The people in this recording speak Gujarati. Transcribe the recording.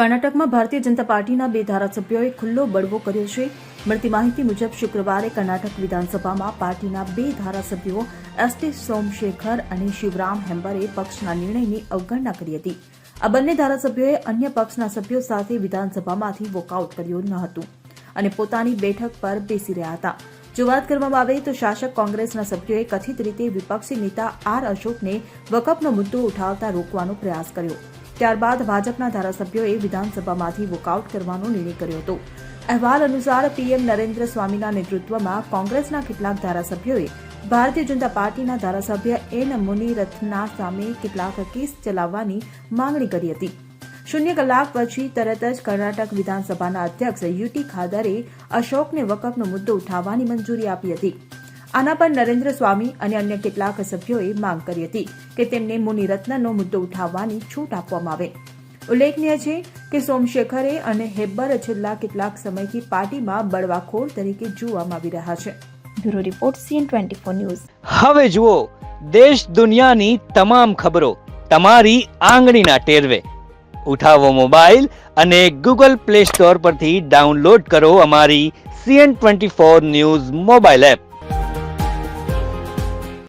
કર્ણાટકમાં ભારતીય જનતા પાર્ટીના 2 ધારાસભ્યોએ ખુલ્લો બળવો કર્યો છે. મળતી માહિતી મુજબ શુક્રવારે કર્ણાટક વિધાનસભામાં પાર્ટીના 2 ધારાસભ્યો એસટી સોમશેખર અને શિવરામ હેમ્બરે પક્ષના નિર્ણયની અવગણના કરી હતી. આ બંને ધારાસભ્યોએ અન્ય પક્ષના સભ્યો સાથે વિધાનસભામાંથી વોકઆઉટ કર્યું ન હતું અને પોતાની બેઠક પર બેસી રહ્યા હતા. જો વાત કરવામાં આવે તો શાસક કોંગ્રેસના સભ્યોએ કથિત રીતે વિપક્ષી નેતા આર અશોકને વકફનો મુદ્દો ઉઠાવતા રોકવાનો પ્રયાસ કર્યો. ત્યારબાદ ભાજપના ધારાસભ્યોએ વિધાનસભામાંથી વોકઆઉટ કરવાનો નિર્ણય કર્યો હતો. અહેવાલ અનુસાર પીએમ નરેન્દ્ર સ્વામીના નેતૃત્વમાં કોંગ્રેસના કેટલાક ધારાસભ્યોએ ભારતીય જનતા પાર્ટીના ધારાસભ્ય એન મુનિરત્ના સામે કેટલાક કેસ ચલાવવાની માંગણી કરી હતી. 0 કલાક પછી તરત જ કર્ણાટક વિધાનસભાના અધ્યક્ષ યુટી ખાદરે અશોકને વકફનો મુદ્દો ઉઠાવવાની મંજૂરી આપી હતી. આના પર નરેન્દ્ર સ્વામી અને અન્ય કેટલાક સભ્યોએ માંગ કરી હતી કે તેમને મુનિરત્નનો મુદ્દો ઉઠાવવાની છૂટ આપવામાં આવે. ઉલ્લેખનીય છે કે સોમશેખરે અને હેબ્બર છેલ્લા કેટલાક સમયથી પાર્ટીમાં બળવાખોર તરીકે જોવામાં આવી રહ્યા છે. Bureau report CN24 news. હવે જુઓ દેશ દુનિયાની તમામ ખબરો તમારી આંગળીના ટેરવે. ઉઠાવો મોબાઈલ અને Google Play Store પરથી ડાઉનલોડ કરો અમારી CN24 ન્યૂઝ મોબાઈલ એપ.